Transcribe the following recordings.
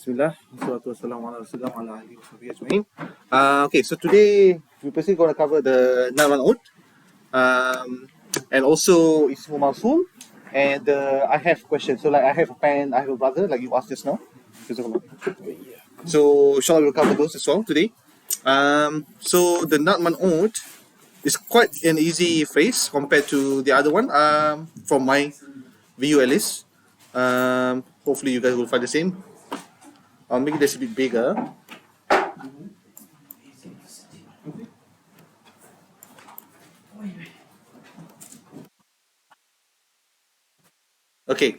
Bismillah. Wassalatu wassalamu ala rasulillah wa ala alihi wa sahbihi ajma'in. Okay, so today we're basically going to cover the Naman Ud, and also Ism Mausul, and I have questions. So like I have a pen, I have a brother, like you asked just now. So inshallah we'll cover those as well today. So the Naman Ud is quite an easy phrase compared to the other one, from my view at least. Hopefully you guys will find the same. I'll make this a bit bigger. Okay.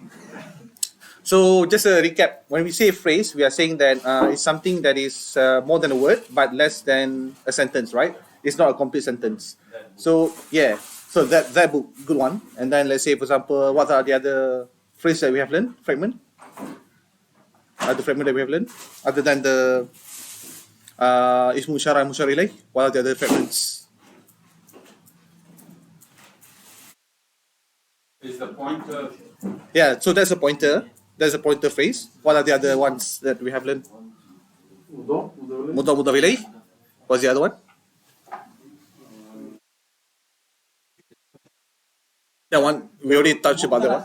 So just a recap. When we say phrase, we are saying that it's something that is more than a word, but less than a sentence, right? It's not a complete sentence. So yeah. So that book, good one. And then let's say, for example, what are the other phrases that we have learned? Fragment. Other fragment that we have learned, other than the Ism Mausul and Mushar ilayh, what are the other fragments? Is the pointer? Yeah, so that's a pointer. That's a pointer phrase. What are the other ones that we have learned? Mudaf ilayh. What's the other one? That one we already touched about that one.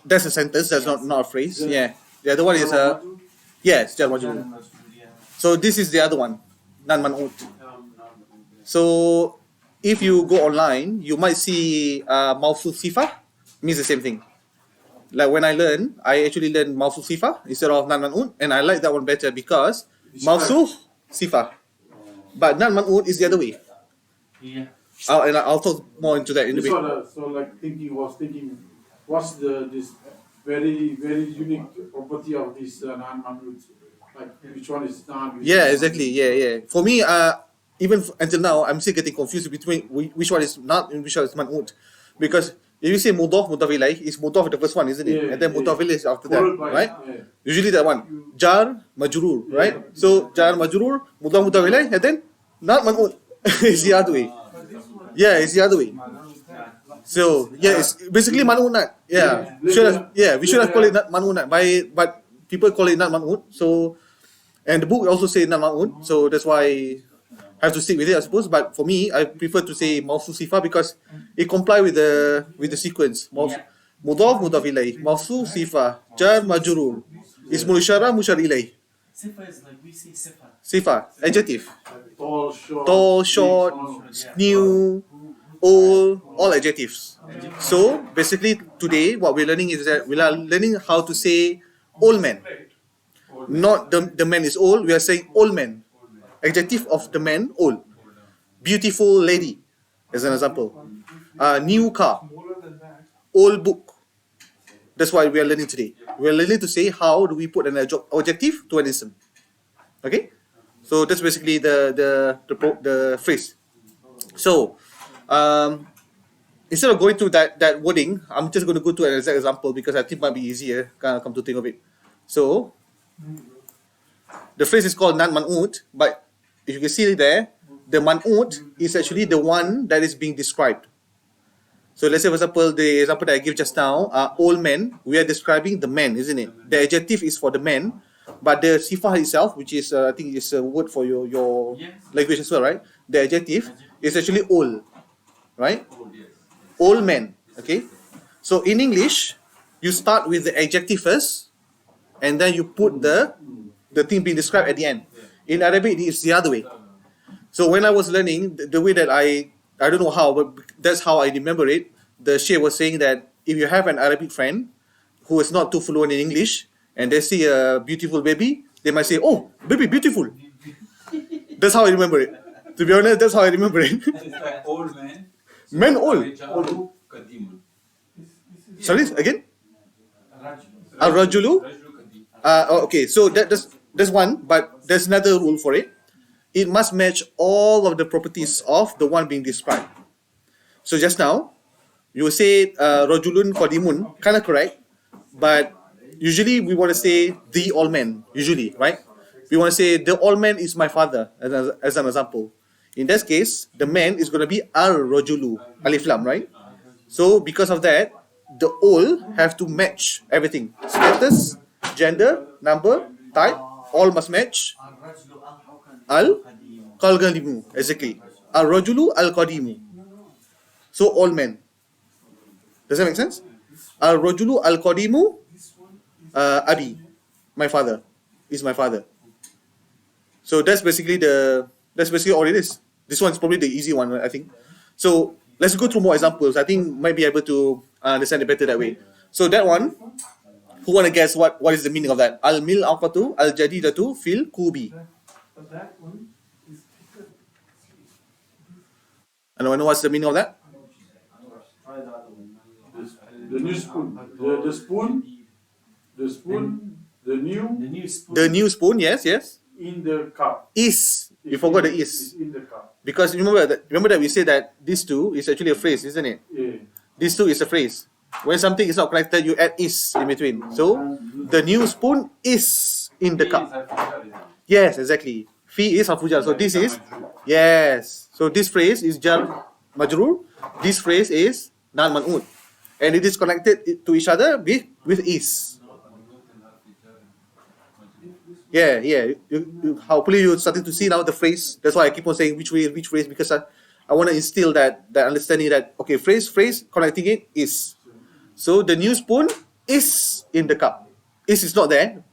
That's a sentence. That's not a phrase. Yeah. The other one is yes, jar majrur. So this is the other one, nan man'ut. So if you go online, you might see mausul sifah means the same thing. Like when I actually learned mausul sifah instead of nan man'ut, and I like that one better because mausul sifah, but nan man'ut is the other way. Yeah. And I'll talk more into that in a bit. So like thinking, what's this very unique property of this non-man'ut? Like which one is non? Yeah, exactly. Yeah. For me, even until now, I'm still getting confused between which one is not and which one is man'ut, because if you say mudaf ilayh, is mudaf the first one, isn't it? Yeah, and then mudaf ilayh is after that, right? Yeah. Usually that one, jar majrur, right? So jar majrur, mudaf ilayh, and then not man'ut. It's the other way. Yeah, it's the other way. So yeah, it's basically man'ut. Yeah, we should have called it not man'ut, but people call it not man'ut. So, and the book also say not man'ut. So that's why I have to stick with it, I suppose. But for me, I prefer to say mausul sifah because it comply with the sequence. Mudaf ilayh, mausul sifah, jar majrur, ismul isyarah musyar ilayh. Sifa is like we say sifa. Sifa, adjective. Tall, short, new, old, all adjectives. So basically today what we're learning is that we are learning how to say old man. Not the man is old, we are saying old man. Adjective of the man, old. Beautiful lady, as an example. New car. Old book. That's why we are learning today. We are learning to say how do we put an adjective to an ism. Okay? So that's basically the phrase. So instead of going through that wording, I'm just going to go to an exact example because I think it might be easier, come to think of it. So the phrase is called nan man'ut, but if you can see there, the man'ut is actually the one that is being described. So let's say, for example, the example that I give just now, old man, we are describing the man, isn't it? The adjective is for the man, but the sifah itself, which is, I think is a word for your language as well, right? The adjective is actually old, right? Old man, okay? So in English, you start with the adjective first, and then you put the thing being described at the end. In Arabic, it's the other way. So when I was learning, the way that I don't know how, but that's how I remember it. The Sheikh was saying that if you have an Arabic friend who is not too fluent in English and they see a beautiful baby, they might say, "Oh, baby, beautiful." That's how I remember it. To be honest, that's how I remember it. It's like old man. Man old. Qadim. Sorry, again? Ar-rajulu? Okay, so that's one, but there's another rule for it. It must match all of the properties of the one being described. So just now, you say rajulun qadimun, kind of correct, but usually we want to say the old man, usually, right? We want to say the old man is my father, as an example. In this case, the man is going to be ar-rajulu, alif lam, right? So because of that, the old have to match everything. Status, gender, number, type, all must match. Al-Qadimu, exactly. Al-Rajulu Al-Qadimu. So all men. Does that make sense? Al-Rajulu Al-Qadimu Abi, my father, is my father. So that's basically all it is. This one's probably the easy one, I think. So let's go through more examples. I think might be able to understand it better that way. So that one, who want to guess what is the meaning of that? Al-Mil'aqatu Al-Jadidatu fil Kubi. Anyone know what's the meaning of that? The new spoon. The spoon. The spoon. The new spoon. The new spoon, yes. in the cup. Is. You forgot the is. In the cup. Because remember that we said that these two is actually a phrase, isn't it? Yeah. These two is a phrase. When something is not connected, you add is in between. So the new spoon is in the cup. Yes, exactly. Fi is hafujar. So this is yes. So this phrase is jar majrur. This phrase is nan man'ud, and it is connected to each other with is. Yeah. Hopefully you're starting to see now the phrase. That's why I keep on saying which phrase, because I want to instill that understanding that okay, phrase connecting it is. So the new spoon is in the cup. Is not there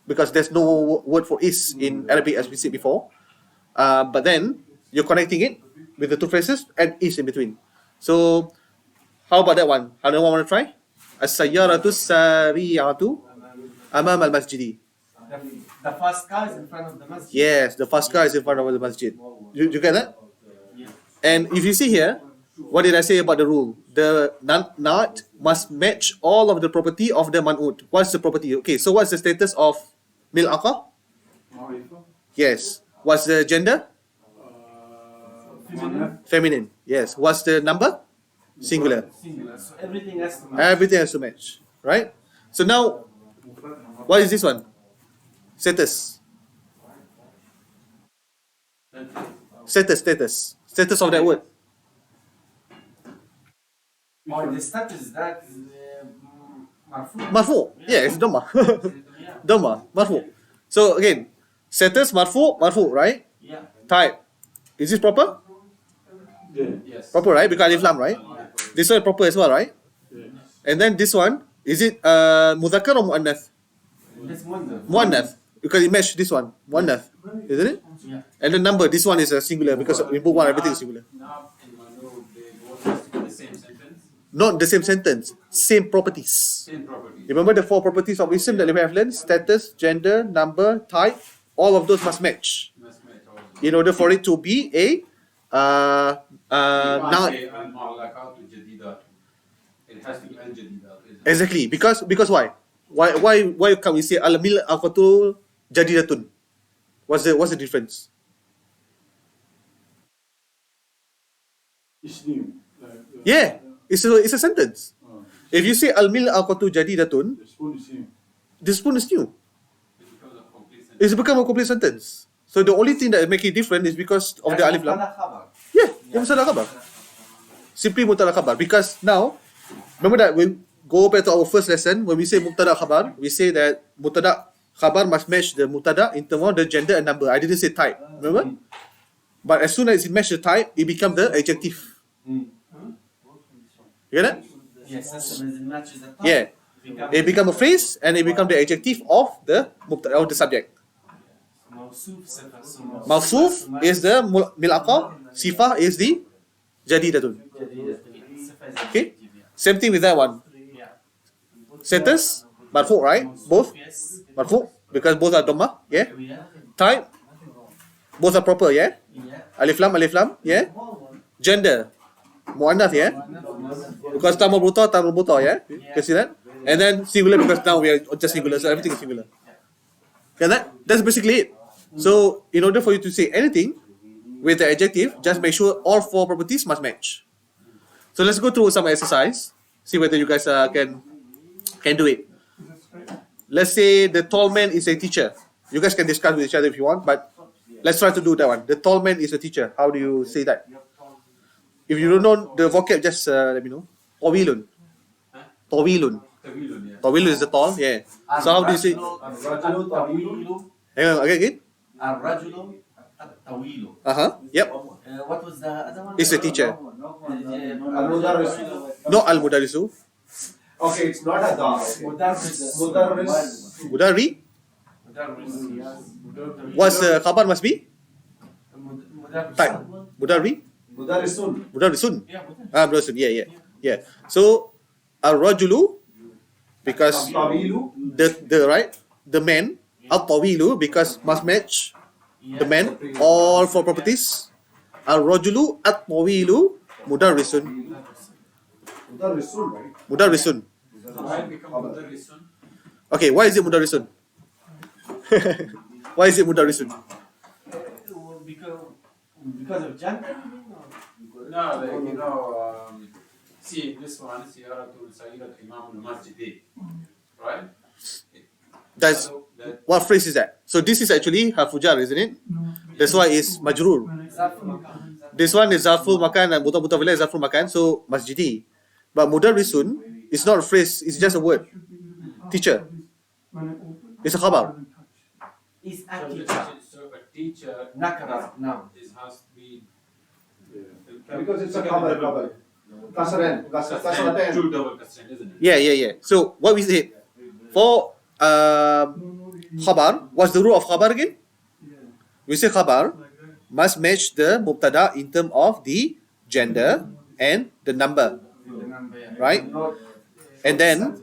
because there's no word for is in Arabic as we said before. But then you're connecting it with the two phrases and is in between. So how about that one? Anyone want to try? As-sayyaratu sari'atu amam al-masjidi. The first car is in front of the masjid. Yes, the first car is in front of the masjid. You get that? Yeah. And if you see here, what did I say about the rule? The not must match all of the property of the man'ud. What's the property? Okay, so what's the status of mil'aqa? Yes. What's the gender? Feminine. Yes. What's the number? Singular. Singular. So everything has to match. Everything has to match. Right? So now, what is this one? Status. Status of that word. Or the status that marfu. Marfu. Yeah, it's Dhamma. Dhamma. Marfu. So again, status marfu, right? Yeah. Type. Is this proper? Yeah. Yes. Proper, right? Because alif lam, right? This one proper as well, right? Yeah. And then this one, is it mudhakkar or muannath? That's wonder. Muannath. Because it matched this one. Muannath. Isn't it? Yeah. And the number, this one is a singular because in book one everything is singular. Now, in Manu, they both has to be the same sentence, Not the same sentence, same properties. same property. Remember the four properties of ism that we have learned? Status, gender, number, type. All of those must match Must match all. in order for it to be a not Al-mu'allaqatu jadidatu. It has to be al-jadidatu. isn't it? exactly because why? Why can't we say al-mil aqatu jadidatun? What's the difference? It's new. Yeah, it's a sentence. If you say al-mil aqatu jadidatun, The spoon is new. the spoon is new. It becomes a complete sentence. It's become a complete sentence. So the only thing that make it different is because of the alif lam. Yeah, Musalla khabar. Simply mubtada khabar. Because now, remember that we go back to our first lesson, when we say mubtada khabar, we say that mubtada khabar must match the mubtada in terms of the gender and number. I didn't say type, remember? But as soon as it matches the type, it becomes the adjective. You get that? Yes, as soon as it matches the top. Yeah. It becomes a phrase and it becomes the adjective of the mubtada, of the subject. Mawsuf, sifa. So Mawsuf is the mil'aqa, sifah is the jadidatun. Sifa is Okay. adjective, yeah. Same thing with that one. Yeah. Status, marfu, right? Both Yes. marfu because both are dhamma, yeah. Yeah. Type, both are proper, yeah. Yeah. Alif lam, yeah. Gender, muannath, yeah. Because tamu buta, yeah. You can see that. And then singular because now we are just singular, so everything is singular. Okay, that's basically it. So in order for you to say anything with the adjective, just make sure all four properties must match. So let's go through some exercise. See whether you guys can do it. Let's say the tall man is a teacher. You guys can discuss with each other if you want, but let's try to do that one. The tall man is a teacher. How do you say that? If you don't know the vocab, just let me know. Tawilun. Tawilun. Tawilun, yeah. Tawil is the tall, yeah. So how do you say? الرجل الطويل Hang on, again. الرجل الطويل. Yep. What was the other one? It's the teacher. المدرس. No al mudarisu. Okay, it's not a dog. مدرس. مدرس. Mudari. مدرس. What's the khabar must be? مدرس. Type. Mudari. مدرسون. Mudarisun. Yeah, مدرس. Mudarisun. Yeah. So al-rajulu because الطويل. the man al-tawilu because must match the man all four properties. Al-rajulu at-tawilu mudarrisun. مدرسون, right? Mudarrisun. Why become mudarrisun? Okay, why is it mudarrisun? Why is it mudarrisun? Because of gender? No, see this one, Siyaratul Sayyidat Imam al-Masjidi, right? That's So that what phrase is that? So this is actually harfujar, isn't it? That's why it's majrur. This one is zarful makan and mutawila is zarful makan, so masjidi. But mudarrisun is not a phrase, it's just a word. Teacher. It's a khabar. Is so a the teacher. so a teacher Nakara. No. has to be Because it's a cover. Kasran. Kasran. Two double kasran, isn't it? Yeah. So what we say for khabar, what's the rule of khabar again? We say khabar must match the mubtada in terms of the gender and the number, right? And then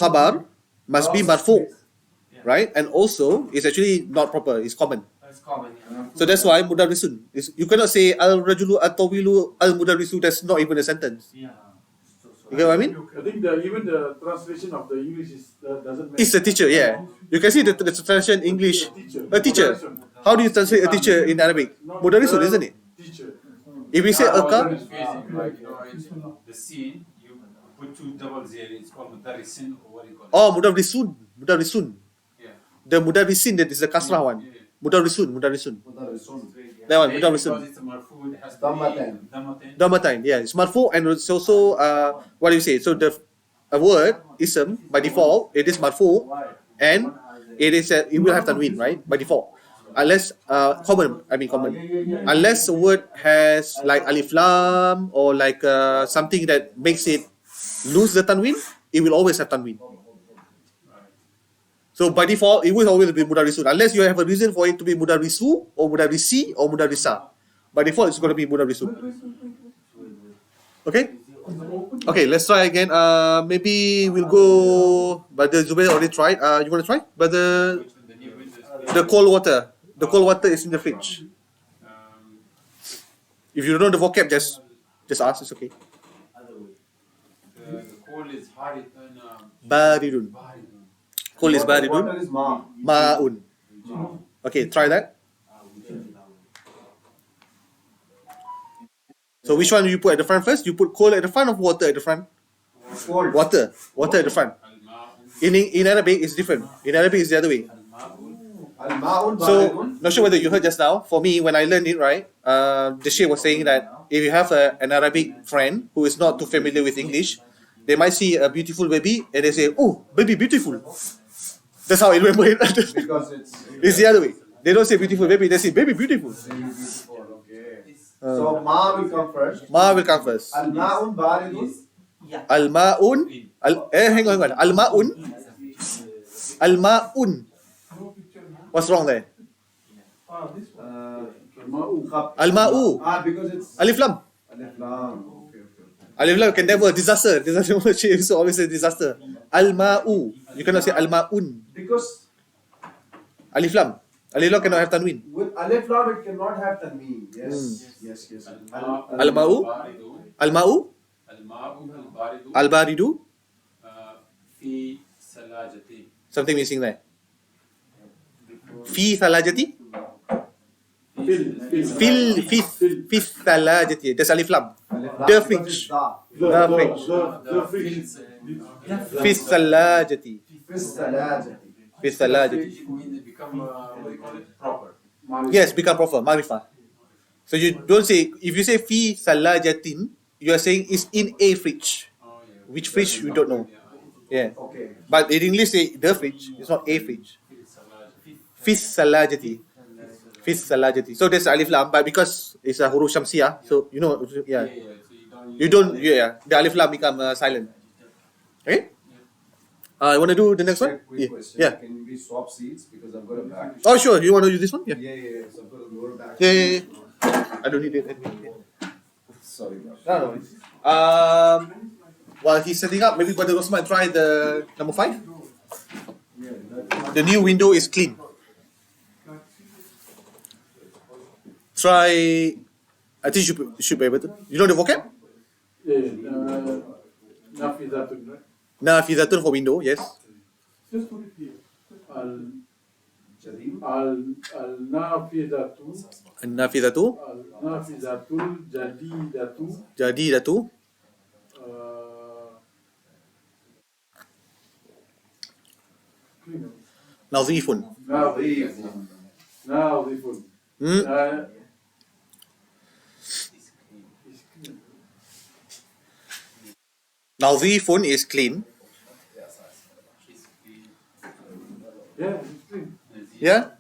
khabar must be marfu, right? And also it's actually not proper, it's common. That's common. Yeah. So that's why mudarrisun. You cannot say al-rajulu at-tawilu al-mudarrisu, that's not even a sentence. Yeah. You get what I mean? I think even the translation of the English doesn't match. It's a teacher, yeah. You can see the translation English. A teacher. How do you translate a teacher in Arabic? Mudarrisun, isn't it? Teacher. If we say I was alqa, confusing, like, in the scene, you put two doubles here, it's called mudarrisin, or what do you call it? oh, mudarrisun. Yeah. The mudarrisin, that is the kasrah one. Yeah. Mudarrisun. مدرسون. That one, Because mudarrisun. it's a marfu, it has to Dammatain. be dammatain. Dhammatain, yeah. It's marfu and it's also, what do you say? So a word, ism, by default, it is marfu and it will have tanween, right? By default. Unless, common. Unless a word has like alif lam or like something that makes it lose the tanween, it will always have tanween. So by default, it will always be mudarrisun. Unless you have a reason for it to be mudarrisu or mudarrisi or mudarrisa. By default, it's going to be mudarrisun. Okay? Okay, let's try again. Maybe we'll go. Brother Zubair already tried. You want to try? Brother, Which one, the new windows? the cold water. The cold water is in the fridge. Um, If you don't know the vocab, just ask. It's okay. the call is haritan. Baridun. Cold is baridun. Water is ma. Ma'un. Okay, try that. So which one do you put at the front first? You put cold at the front or water at the front? Cold. Water at the front. In Arabic, it's different. In Arabic, it's the other way. الماء So, باردٌ. not sure whether you heard just now. For me, when I learned it, right, the Sheikh was saying that if you have an Arabic friend who is not too familiar with English, they might see a beautiful baby and they say, "Oh, baby, beautiful." That's how I remember it. Because It's the other way. They don't say beautiful baby, they say baby beautiful. beautiful. Okay. So ma will come first. Ma will come first. الماء باردٌ. Al-ma'un. Hang on. Al-ma'un. Al-ma'un. What's wrong there? Al-ma'u. Because it's Alif lam. alif lam. Okay. Alif lam can never disaster. Disaster is always a disaster. Al-ma'u. You cannot say al-ma'un. Because Alif lam. Alif lam cannot have tanween. with alif lam it cannot have tanween. Yes. Al-ma'u. Al-ma'u. الماء البارد Al-baridu. في ثلاجة. Something missing there. Fi thalajati. Fi thalajati. That's alif lam. The fridge. The fridge. The fridge. Fi thalajati. Fi thalajati. Become what do you call it? Proper. Yes, become proper. Marifa. So you don't say, if you say fi thalajatin, you are saying it's in a fridge. Oh, yeah. Which fridge you don't know. Yeah. Okay. But in English, say the fridge. It's not a fridge. Fis salajati. Fis salajati. So there's alif lam, but because it's a huruf shamsiyah, so you know, yeah. So you You don't, yeah. The alif lam become silent. Okay. You want to do the next one? Quick Yeah. question. Yeah. Can we swap seats because I've got a back? Oh, sure. You want to use this one? Yeah. Yeah. So I've got a lower back. Yeah. I don't need it. Sorry, guys. No. While he's setting up, maybe Brother Rosman try the number 5. The new window is clean. Try. I think you should be able to. You know the vocab? Nafidatun, right? Nafidatun for window, yes. Just put it here. Jadim. Al-nafidatu, Nafidatu. al-nafidatul jadidatu, Jadidatu. Nazifun. nadifun. Hmm? Nazifun is clean. Yeah, it's clean. Yeah?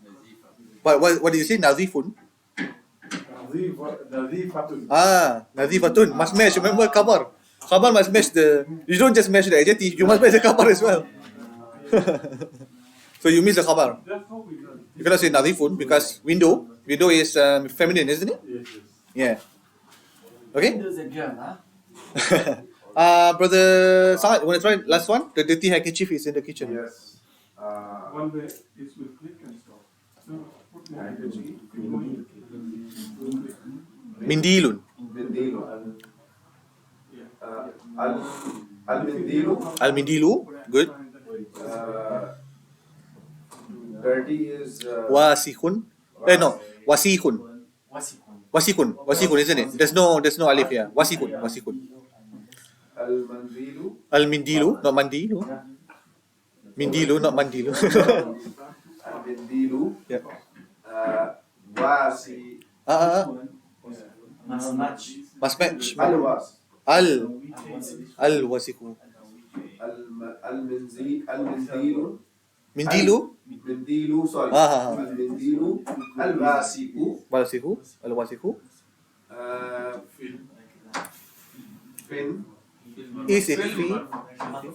But what did you say? Nazifun? Nadifatun. Nazifatun. Must match. Remember khabar. Khabar must match the. You don't just match the adjective, you must match the khabar as well. So you miss the khabar. That's how we learn. You cannot say nazifun because window. Window is feminine, isn't it? Yes. Yeah. Okay? Windows a germ, huh? Brother Saad, you want to try last one? The dirty handkerchief is in the kitchen. Yes. One way is with click and stop. No, put more energy. Mindilun. Mindilu. Al-Mindilu. Al-mindilu. Good. Dirty is. Wasihun. No. Wasihun. Wasikun. Wasikun, isn't it? There's no alif here. Wasikun. Al-Mandilu. Al-mindilu, not mandilu. Mindilu, not mandilu. Al-Mindilu. Yeah. Wasi. Must match. Must match. Al-Was. Al-wasiku. Al-Mindilu. Mindilu. Mindilu, sorry. Al-Mindilu. Al-Wasiku. Wasiku. Al-wasiku. Fin. Is it fi?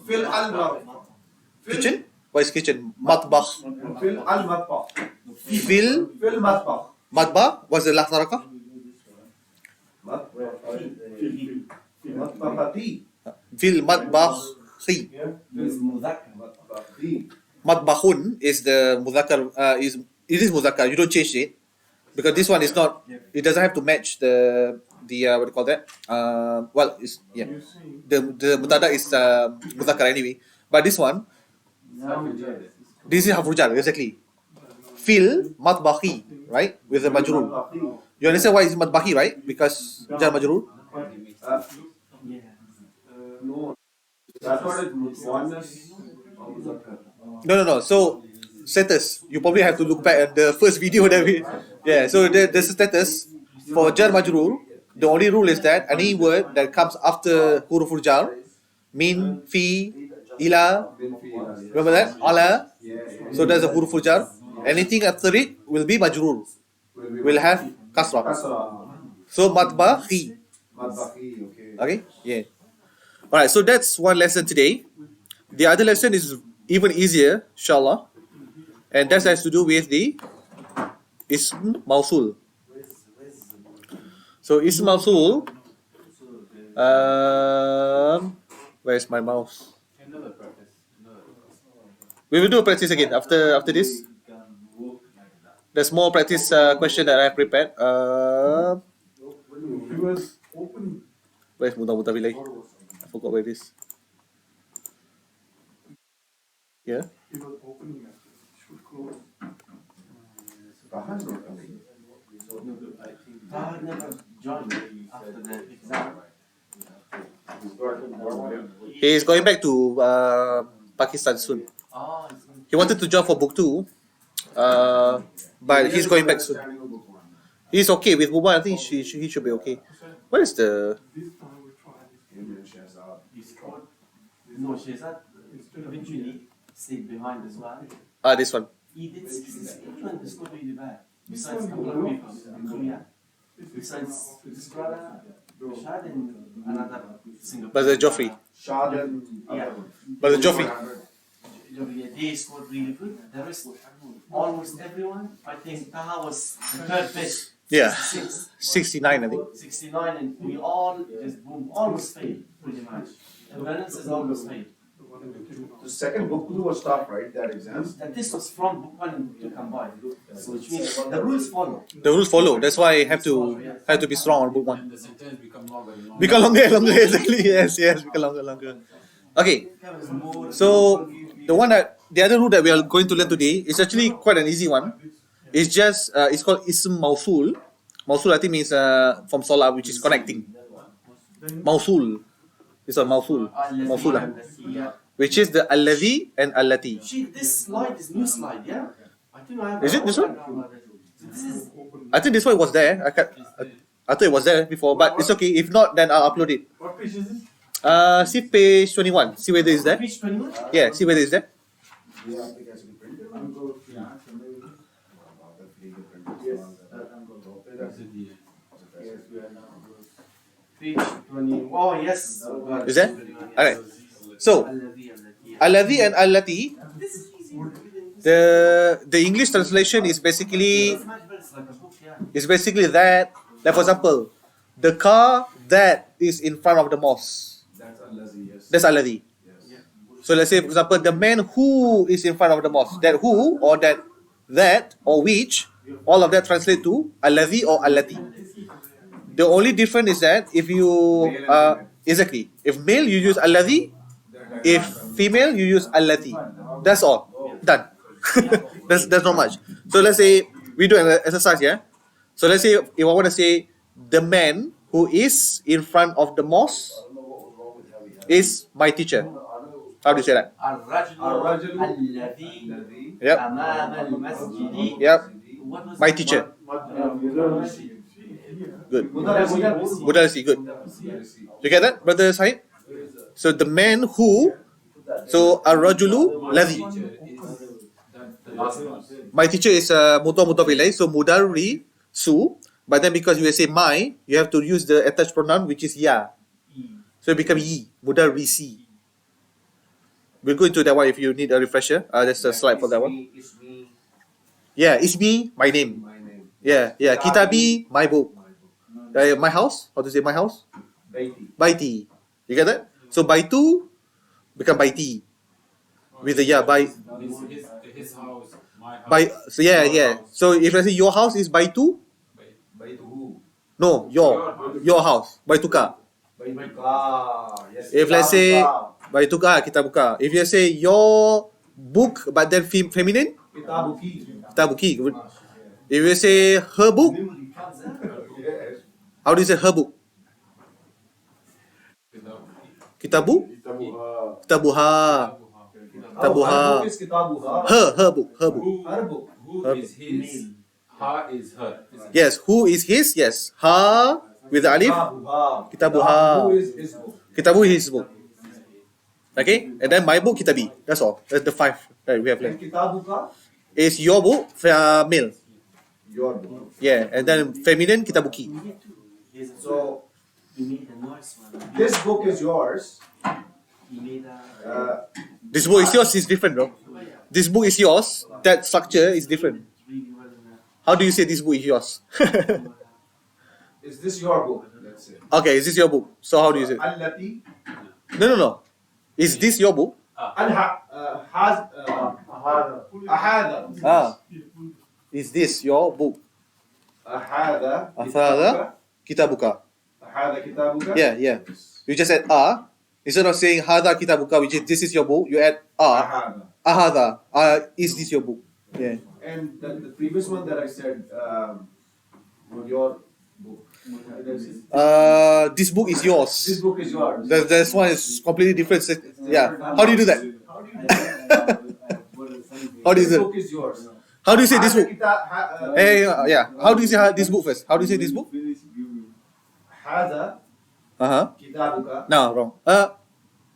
Fil al-Mat. Kitchen? What is kitchen? Matbakh. Fil al-Matbakh. Fil Fil Matbakh. matbakh. What's the last harakah? Matbakhati. Fil matbakhi. It's mudhakkar. Matbakhi. Matbakhun is the mudhakkar. It is mudhakkar. You don't change it because this one is not. It doesn't have to match the what do you call that? Well, it's yeah. The mutada is mudhakkar anyway. But this one, this is hafrujar exactly. Fil matbakhi, right? With the majrur. You understand why it's matbakhi, right? Because jar majrur. No. That's what it oneness. No. So status. You probably have to look back at the first video that we. Yeah. So there's a status for jar majrur. The only rule is that any word that comes after huruful jar, min, fi, ila. Remember that? Ala. So there's a huruful jar. Anything after it will be majrur. Will have kasrah. So matbakhi. Matbakhi, okay. Okay? Yeah. Alright, so that's one lesson today. The other lesson is even easier, inshallah. And that has to do with the Ism Mausul. So Ism Mausul, where's my mouse? We will do a practice again after this. There's more practice question that I have prepared. He was opening. Where's Mudah Bilai? I forgot where it is. Yeah. He was opening. Should close. Fahad never joined after the exam. He is going back to Pakistan soon. Oh, He wanted to join for book 2, but he's going back soon. He's okay with Mubah. I think he should be okay. What is the? This time we tried. no, she's not. eventually stayed behind as well. This one. He did 66. Everyone scored really bad. Besides a couple of people in Korea. Besides this brother, Shad and another Singapore. Brother Joffrey. Shad and Yeah. Brother Joffrey. They scored really good. The rest, almost everyone, I think Taha was the third best. Yeah. 66. 69, I think. 69, and we all just boom, almost failed pretty much. And Venice is almost failed. the second book two was tough, right? That exam. And this was from book one to combine. So which means the rules follow. The rules follow. That's why I have to be strong on book one. And the sentence become longer and longer. Become longer, longer. Exactly. Yes, become longer, longer. Okay. So the other rule that we are going to learn today is actually quite an easy one. It's just it's called Ism Mausul. Mausul I think means from Musalla, which is connecting. Mausul. It's a Mausul. Mausul. Which is the Alladhi and Allati. This slide is new slide, yeah? I think I have. Is it this one? This is. I think this one was there. I thought it was there before, but it's okay. If not, then I'll upload it. What page is this? See page 21. See whether it's there. Page 21? Yeah, see whether it's there. Page 20. Oh, yes. Is there? Alright. So, Alladhi and Allati. This is easy. The English translation is basically that. Like for example, the car that is in front of the mosque. That's Allazi, yes. That's Alladhi. Yes. So let's say for example, the man who is in front of the mosque. That who or that or which, all of that translate to Alladhi or Allati. The only difference is that if you exactly, if male you use Alladhi, if female you use Allati. That's all. Done. that's not much. So let's say we do an exercise here. So let's say if I want to say the man who is in front of the mosque is my teacher. How do you say that? الرجل الذي Yep. أمام المسجد. Yep. What was My it? teacher. Good. Mudarrisi. Mudarrisi. Good. You get that, brother Said? So the man who, so ar-rajulu ladhi. My teacher is mudhaf ilayh, so mudarri su. But then because you say my, you have to use the attached pronoun which is ya. So it becomes yi, mudarrisi. We'll go into that one if you need a refresher. There's a slide for that one. Yeah, ismi, my name. My name. Yeah. Kitabi, my book. My house. How to say my house? Baiti. Baiti. You get that? So baitu become baiti with the ya by His house, my house. by. So yeah. So if I say your house is baitu, Baitu who? no, your house baituka. Baituka. Yes. If let's say baituka kita buka. If you say your book but then feminine, Kitabuki. kita buki. If you say her book, Yes. how do you say her book? Kitabu? Kitabuha. Kitabuha. Her book is Kitabuha. Her book. Her book. Who is his? Ha is her. Yes, who is his? Yes. Ha with the alif. Kitabuha. Kitabuha. Who is his book? Kitabu his book. Okay? And then my book kitabi. That's all. That's the 5 that we have And left. Kitabuka? Is your book male. Your book. Yeah. And then feminine kitabuki. So He made a nice one. this book is yours. He made a. This book is yours is different, bro. This book is yours. That structure is different. Really well in How do you say this book is yours? Is this your book? Let's say. Okay, is this your book? So how do you say? Allati. No. Is this your book? Ahada. Is this your book? Ahada. Ahada. Kitabuka. Ahada kitabuka. Yeah. You just add instead of saying hada kitabuka, which is this is your book, you add Ahada. ahada. Is this your book? Yeah. And the previous one that I said, your book. This book is yours. This book is yours. This one is completely different. Yeah. How do you do that? How do you This do book is yours. How do you say this book? Hada Hey, yeah. How do you say this book first? How do you say this book? Hada Uh huh. kitabuka. No, wrong.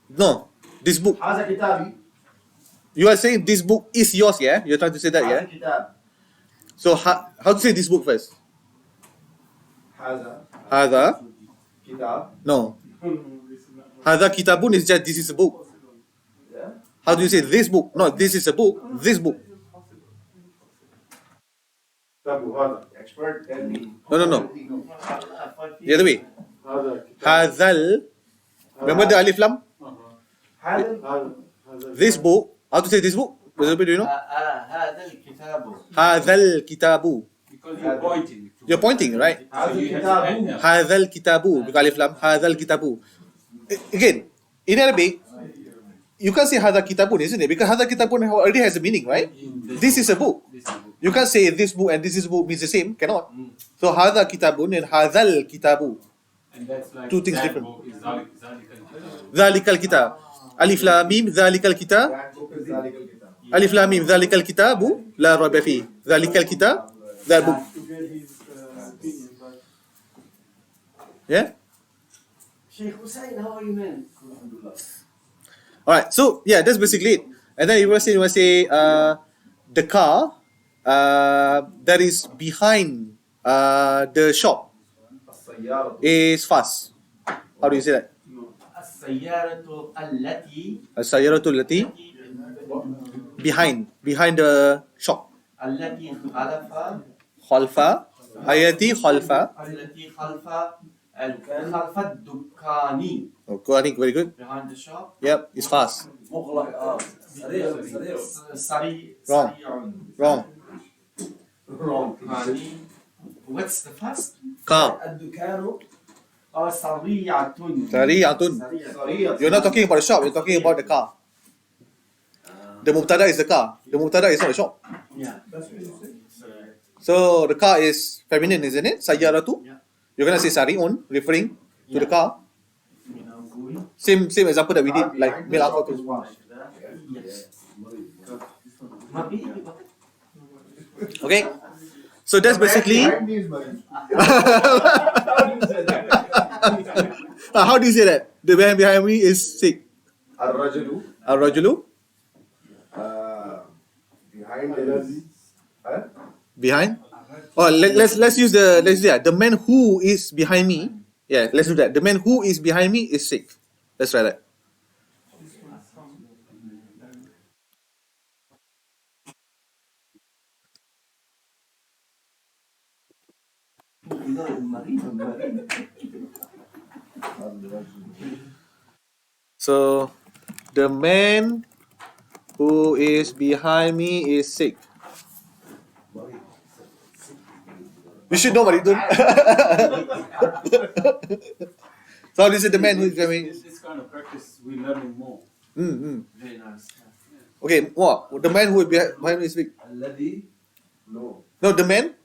No. This book. هذا كتابي. You are saying this book is yours, yeah? You're trying to say that, هذا yeah? كتاب. So how to say this book first? هذا هذا. كتاب. No. هذا kitabun is just this is a book. Yeah. How do you say this book? No, this is a book. This book. كتاب هذا. Expert tell me. No. The other way. هذا هذا remember the alif lam? هذا. هذا This book. How to say this book? Do you know? هذا الكتاب. هذا الكتاب. Because you're pointing. You're pointing, right? هذا So you have to كتاب. end up. هذا الكتاب. Because alif lam. هذا الكتاب. Again, in Arabic, you can't say هذا kitabun, isn't it? Because هذا kitabun already has a meaning, right? This is a book. This is a book. You can't say this book and this is book means the same. Cannot. So هذا kitabun and هذا الكتاب. And that's like Two things that different. book is ذلك الكتاب. ذلك الكتاب. ألف لام ميم ذلك الكتاب. That book is ذلك الكتاب. ألف لام ميم ذلك الكتاب لا ريب فيه. ذلك الكتاب. That book. to get his opinion, but Yeah. Sheikh Hussein, how are you, man? Alright. So yeah, that's basically it. And then you will say the car that is behind the shop السيارة. is fast. How do you say that? السيارة التي السيارة التي behind the shop. التي خلف التي خلف التي خلف الدكان. Oh, good, I think very good. Behind the shop. Yep, it's fast. مغلق. سريع. Wrong. Wrong. Wrong. What's the first? Car. الدكان. سريعة. سريعة. سريع. You're not talking about the shop, you're talking about the car. The mubtada is the car. The mubtada is not the shop. Yeah. So the car is feminine, isn't it? Sayyaratu. Yeah. You're gonna say sari'un, referring to the car. Going. Same example that we did, like Behind the male shop alpha. is fast. Yes. Maybe. Okay. So that's basically. Behind me is Marin. How do you say that? The man behind me is sick. الرجل. Ar-rajulu. Behind the. Huh? Behind. Oh, let's use the man who is behind me. Yeah, let's do that. The man who is behind me is sick. Let's try that. So the man who is behind me is sick. You should know what he's doing. So this is the man who is behind me. This kind of practice, we're learning more. Very nice. Okay, what? The man who is behind me is sick. الذي No. No, the man.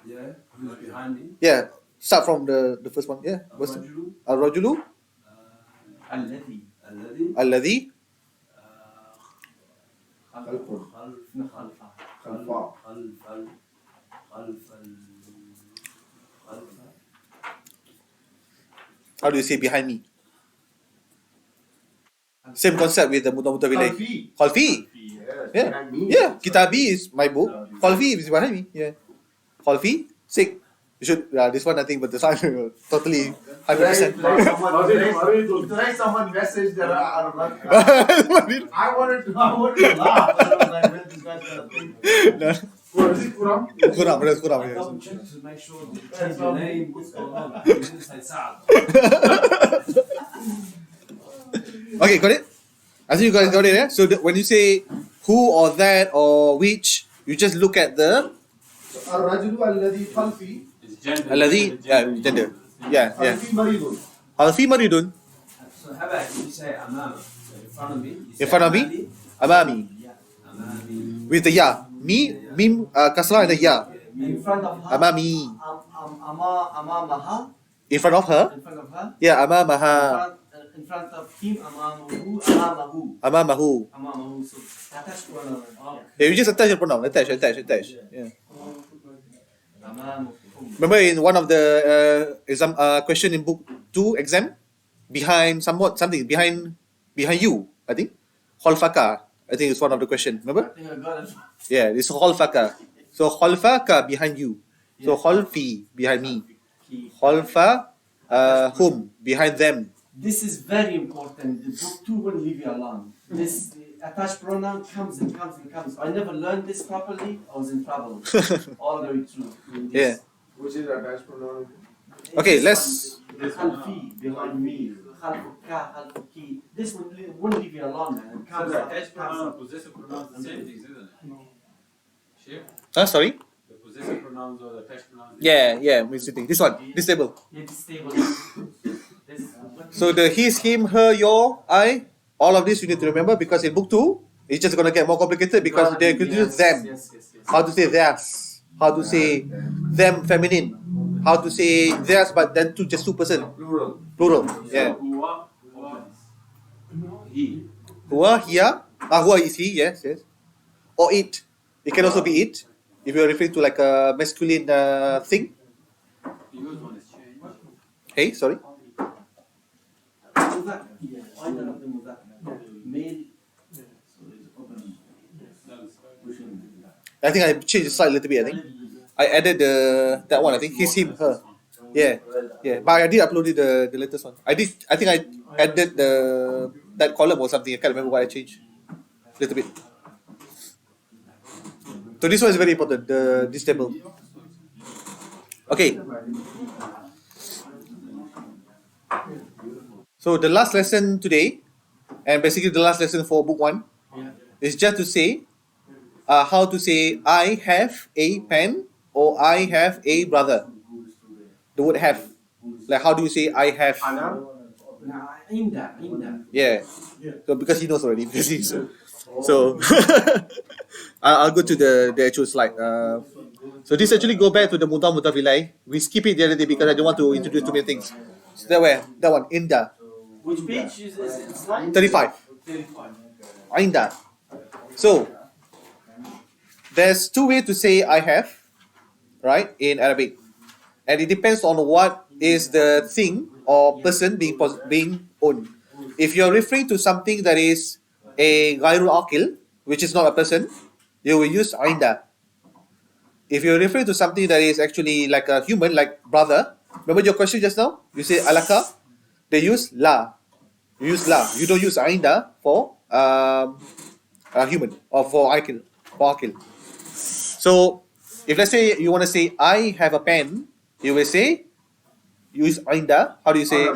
yeah, who's behind me. Yeah, start from the first one. Yeah, what's الرجل الرجل الذي الذي الذي خلف خلفا. How do you say behind me? Same concept with the mudah bilaih. خلفي. Khalfi. Yes. Yeah. Behind me. Yeah, kitabi is my book. Khalfi is behind me. Yeah. Khalfi, sick. You should. This one nothing but the sign totally 100%. Tonight someone messaged that I wanted to laugh. I was like, man, this guy's gonna think. Or is it Quran? Kurang, yes. double check to make sure you change your name. What's going on? You didn't say Saad. Okay, got it? I think you guys got it, yeah? So when you say who or that or which, you just look at the الرجل الذي خلفي. It's gender. الذي, gender. Yeah. خلفي مريض. Khalfi maridun, So how about you say Amama? So in front of me. You in say front of me, amami. Yeah. Amami. With the ya. Mim, kasra and the ya. In front of her. Amami. Amamaha. In front of her. In front of her. Yeah, amamaha. In front of him. Amamahu. Amamahu. So attach to one another. Yeah, you just attach the pronoun. Attach. Yeah. Amamahu. Remember in one of the exam question in book 2 exam, behind something behind behind you, I think. Khalfaka, I think it's one of the question. I Remember? think I got it. Yeah, it's khalfaka. So khalfaka behind you. So khalfi behind me. Khalfa whom behind them. This is very important. The book 2 won't leave you alone. This attached pronoun comes and comes and comes. I never learned this properly. I was in trouble all the way through. In this. Yeah. Which is attached pronoun? Okay, This let's. one, Khalfi behind me. Khalfuka, khalfuki. This one won't leave you alone, man. It So comes the up, attached comes pronoun, up. possessive pronouns, the same things, isn't it? Shape? Sorry. The possessive pronouns or the attached pronouns. Yeah. This one. This table. Yeah, this table. This, So the his, him, her, your, I, all of this you need to remember because in book 2, it's just gonna get more complicated because they could use them. Yes. How to say theirs. How to say them feminine. How to say theirs but then just 2%. Plural. Plural. Yeah. Huwa, he. Huwa, here. Huwa is he, yes. Or it. It can also be it. If you're referring to like a masculine thing. The used one is changed. Hey, sorry. مذكر. أيضا نقول مذكر. Male. I think I changed the slide a little bit, I think. I added that one, I think. His, him, her. Yeah. But I did upload the latest one. I think I added that column or something. I can't remember what I changed. A little bit. So this one is very important, this table. Okay. So the last lesson today, and basically the last lesson for book 1, is just to say how to say I have a pen or I have a brother. The word have. Like how do you say I have? Ana. عند. Yeah. So because he knows already. Because he's, so I'll go to the actual slide. So this actually go back to the mudaf mudaf ilai. We skip it the other day because I don't want to introduce too many things. So that one, Inda. Which page is it? Slide? 35. 35. Inda. So there's two ways to say I have, right, in Arabic. And it depends on what is the thing or person being owned. If you're referring to something that is a ghairul aqil, which is not a person, you will use ainda. If you're referring to something that is actually like a human, like brother, remember your question just now? You say alaka, they use la. You use la. You don't use ainda for a human or for aqil. So if let's say you want to say I have a pen, you will say use ainda. How do you say?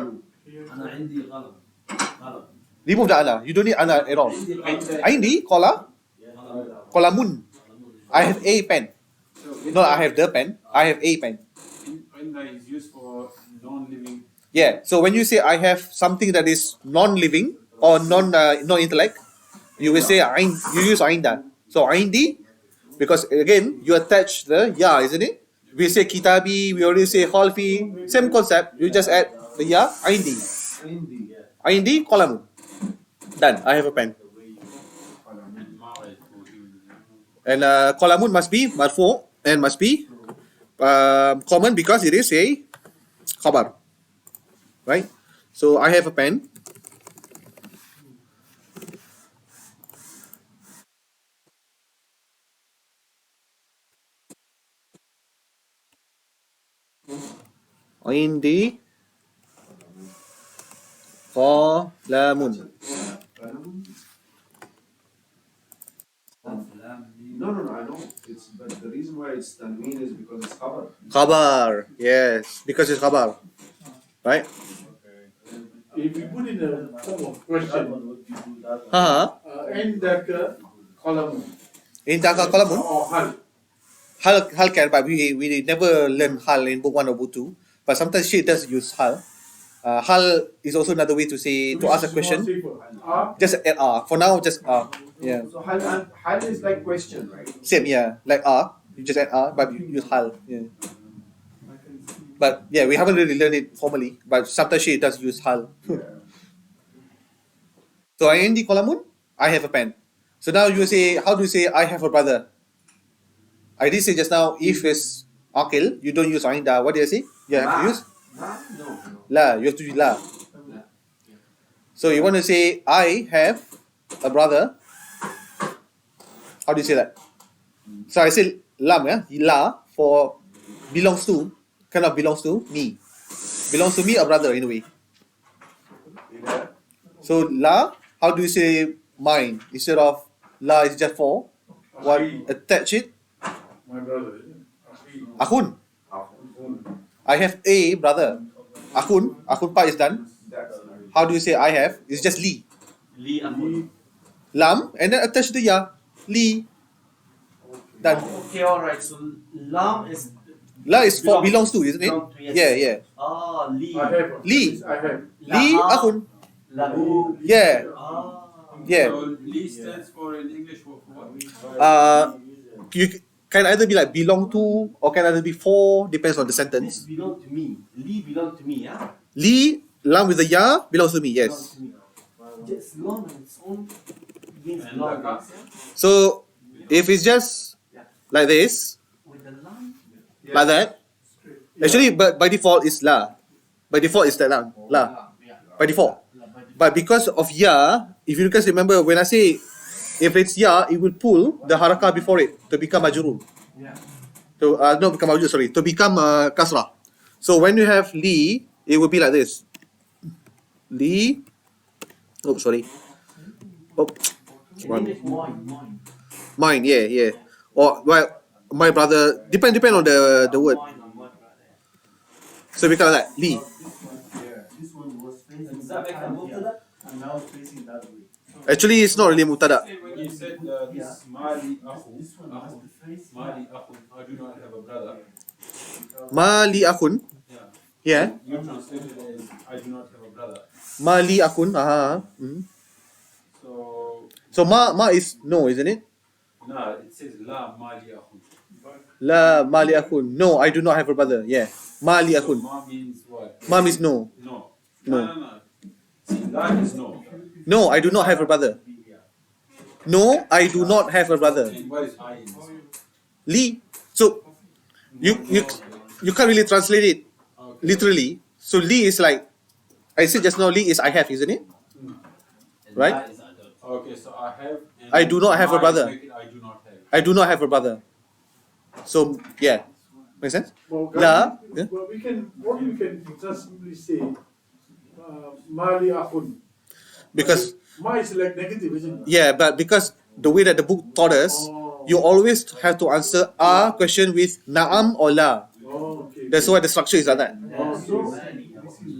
أنا عندي قلم. قلم. Remove the ana. You don't need ana at all. Aindi, qalamun. I have a pen. No, I have the pen. I have a pen. Inda is used for non-living. Yeah. So when you say I have something that is non-living or non-intellect, you will say you use ainda. So aindi, because again you attach the ya, isn't it? We say kitabi. We already say khalfi. Same concept. You just add the ya aindi. Aindi qalamun. Done. I have a pen. And qalamun must be marfu and must be common because it is a khabar. Right? So I have a pen. Indi qalamun. No, I know. But the reason why it's tanween is because it's khabar. Khabar. Yes. Because it's khabar. Right? If you put in a form of question, عندك قلم Indaka qalamun. or hal. Hal can, but we never learn hal in book 1 or book 2. But sometimes she does use hal. Hal is also another way to say, to ask a question. Just add for now, just yeah. So hal is like question, right? Same, yeah. Like you just add but you use hal. Yeah. But yeah, we haven't really learned it formally. But sometimes she does use hal. So I indi qalamun, I have a pen. So now you say, how do you say I have a brother? I did say just now, if it's aqil, you don't use ainda. What did I say? You have to use No. la. You have to use la. So you want to say I have a brother. How do you say that? So I say lam, yeah? La for belongs to, kind of belongs to me. Belongs to me, a brother in a way. So la, how do you say mine? Instead of la is just for, what attach it? My brother, isn't it? Akhun. I have a brother. Akhun part is done. How do you say I have? It's just li. Li Ahmad. Lam and then attach the ya. Li. Done. Okay, alright. So lam is La is for belongs to, isn't it? belong to, yes. Yeah, yeah. Ah, li. I have. Li. I have. Li akhun. Lahu. Yeah. Ah. Yeah. So Li stands for in English for what? You can either be like belong to or can either be for, depends on the This sentence. belong to me. Li belong to me, yeah? Li, lam with the ya, belongs to me, Belong yes. to me. Just lam on its own means And belong, laka? yeah? So if it's just like this, With the lam? like that, actually but by default it's la. By default it's that la. By default. But because of ya, if you guys remember when I say if it's ya, it will pull the harakah before it to become majrur. Yeah. To not become majrur, sorry, to become kasrah. So when you have li, it will be like this. Li. Oh, sorry. Oh, In English, mine. mine. Yeah, yeah. Or well, my brother. Depend on the word. Mine or my brother. So we call that li. This one was facing Does that make a mubtada? and now it's facing that way. Actually, it's not really mutada. When you said this Mali Akhu, This one has to face Mali Akhu, I do not have a brother. Ma li akun. Yeah. Yeah. You translated it as I do not have a brother. Ma li akun. Aha. Mhm. So So ma is no, isn't it? no, it says La Mali Akhu. La ma li akun. No, I do not have a brother. Yeah. Ma li So akun. Ma means what? Ma means no. No. No. No. See, La is no. No, I do not have a brother. No, I do not have a brother. And what is I in this one? Li. So you can't really translate it Okay. literally. So li is like I said just now. Li is I have, isn't it? Right? Okay, so I have. And I do not have a Ma is brother. make it I do not have. I do not have a brother. So yeah, make sense? Well, La. Yeah? Well, what we can just simply say, Mali Akhun. Because Ma is like negative, isn't it? yeah, but because the way that the book taught us, you always have to answer a question with na'am or la. Oh, okay. That's why the structure is like that. Oh, so,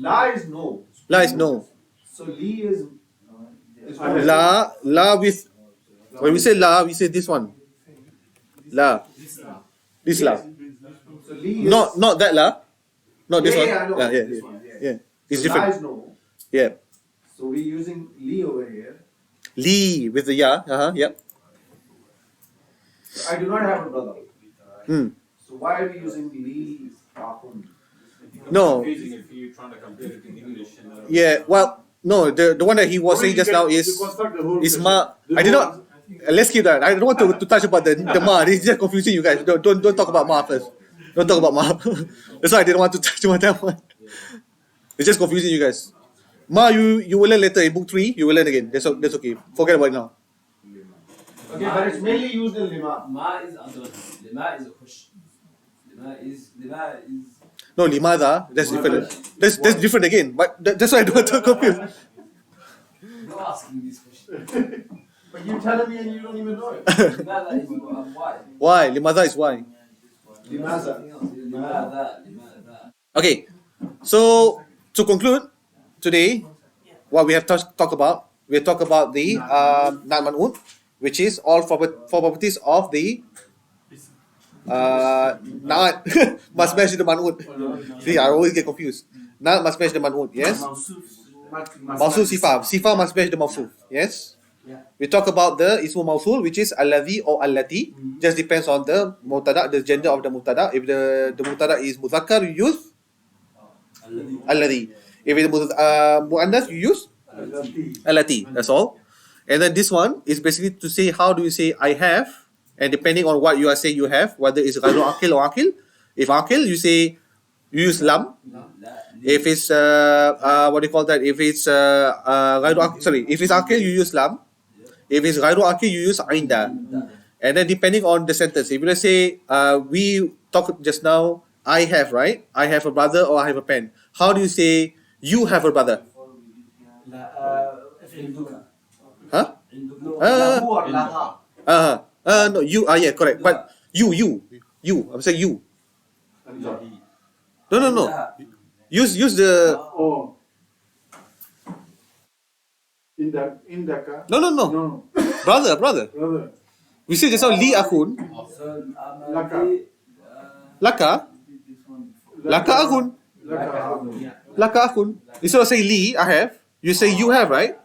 La is no. La is no. So Li is La with when we say la, we say this one. La. This la. So Li is Not that la. Not this one. I know. Yeah, This one, yeah. It's So La different. is no. Yeah. So we're using Li over here. Li with the ya. Yep. So I do not have a brother. Hmm. So why are we using Li Akhun? No. Confusing if you're trying to compare it in English. And, Yeah. Well, no. The one that he was saying just now is ma. I did not. Let's keep that. I don't want to touch about the ma. This is just confusing you guys. Don't talk about ma first. Don't talk about ma. That's why I didn't want to touch about that one. It's just confusing you guys. Ma, you will learn later in book 3. You will learn again. That's okay. Forget about it now. Okay, but it's mainly used in Lima. Ma is other. Lima is a question. Lima is No, limada. That's different. That's different again. But that's why I don't want to confuse. you're asking this question. But you're telling me and you don't even know it. Limada is why. Why? Limada is why. Limaza. Limada. Okay. So to conclude today, what we have talked about, we talk about the not man'ut, which is all four properties of the not must match the man'ut. See, I always get confused. Not must match the man'ut. Yes. Mausul sifa must match the mausul. Yes. Yeah. We talk about the Ism Mausul, which is alladhi or allati. Just depends on the mubtada, the gender of the mubtada. If the mubtada is mudhakkar, you use alladhi. If it's muannath, you use allati. That's all. And then this one is basically to say how do you say I have, and depending on what you are saying you have, whether it's ghairu aqil or aqil. If aqil, you say you use lam. If it's what do you call that? If it's if it's akil, you use lam. If it's ghairu akil, you use ainda. And then depending on the sentence, if let's say we talked just now, I have, right? I have a brother or I have a pen. How do you say you have a brother? Huh? No, له or لها. No, you yeah, correct. But you. I'm saying you. No. Use the Oh. In the car. no. No. Brother. Brother. We say just now li akun. Laka. Laka akun. Laka akun. Instead of saying li, I have, you say you have, right?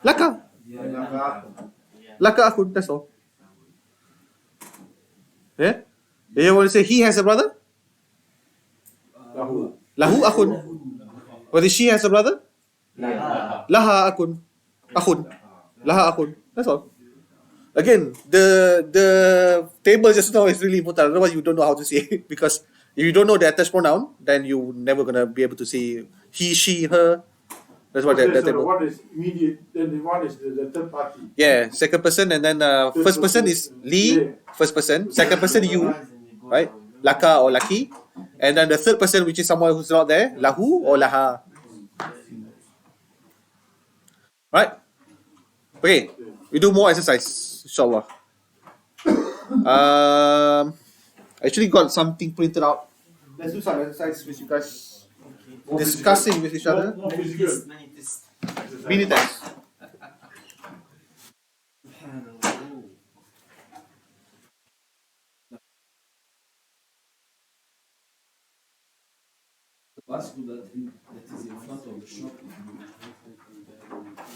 Laka. Laka akun, that's all. Yeah? You want to say he has a brother? Lahu akun. Whether she has a brother? Laha akun. Akun. Laha akun. That's all. Again, the table just now is really important. Otherwise, you don't know how to say it. Because if you don't know the attached pronoun, then you're never going to be able to say he, she, her. That's what the table. What is immediate? Then what is the third party? Yeah, second person, and then first person is li, first person. Second person, you, right? Laka or laki. And then the third person, which is someone who's not there, lahu or laha. Right? Okay, we do more exercise, inshallah. I actually got something printed out. Let's do some exercise with you guys. Discussing with each other. More physical. Mini test. bicycle that is in front of the shop.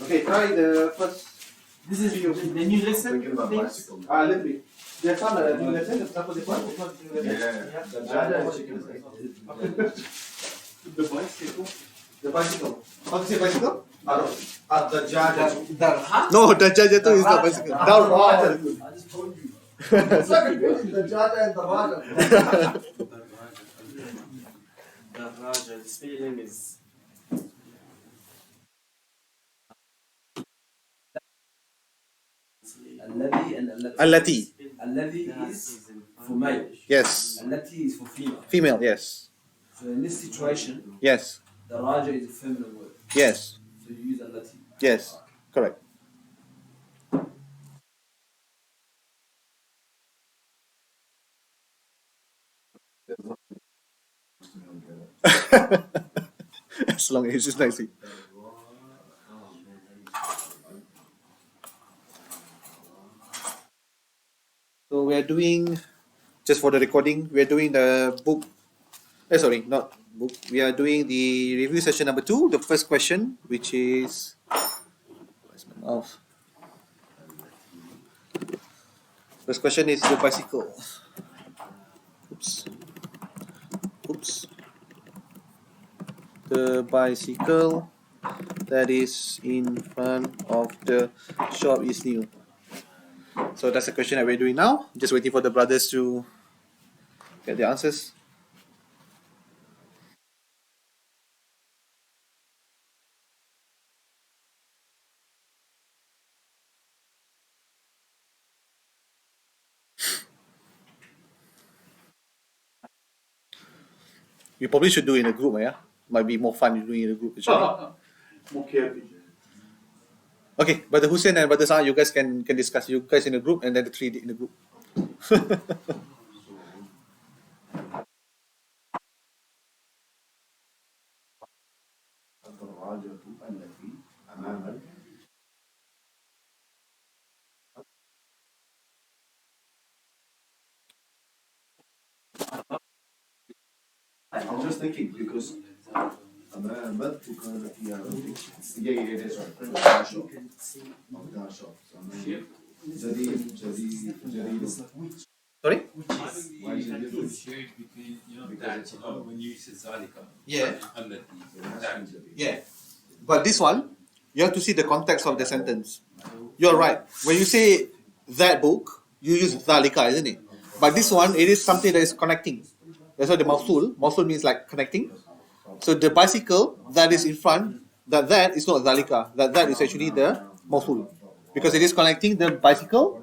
Okay, try the first. This is the new lesson. Thinking about things. bicycle. A little bit. There's some new lesson. For example, this one. This one new lesson. The bicycle. The bicycle. How to say bicycle? Ad-Dajjal. No, Dajjal is not bicycle. I just told you. Dajjal and Daraja. The spelling is الذي and Allati. الذي is for male. Yes. التي is for female. Female. Yes. So in this situation, Yes. the raja is a feminine word. Yes. So you use التي. Yes. Correct. As long as it's nicely. So we are doing, just for the recording, we are doing the book. Sorry, not book. We are doing the review session number 2. The first question, which is, where's my mouse? First question is the bicycle. Oops. The bicycle that is in front of the shop is new. So that's the question that we're doing now. Just waiting for the brothers to get the answers. You probably should do it in a group, yeah? Might be more fun doing it in a group. Actually. More careful. Okay, Brother Hussein and Brother Sa, you guys can discuss. You guys in a group and then the 3 in a group. الدراجة التي أمامك. I'm just thinking because أمامك كانت هي it is right. Dar shop. جديد. Sorry? Why is it different? between Because it's a when you say zalika. Yeah. التي. Yeah. But this one, you have to see the context of the sentence. You're right. When you say that book, you use dhalika, isn't it? But this one, it is something that is connecting. That's why the mausul. Mausul means like connecting. So the bicycle that is in front, that is not dhalika. That is actually the mausul, because it is connecting the bicycle.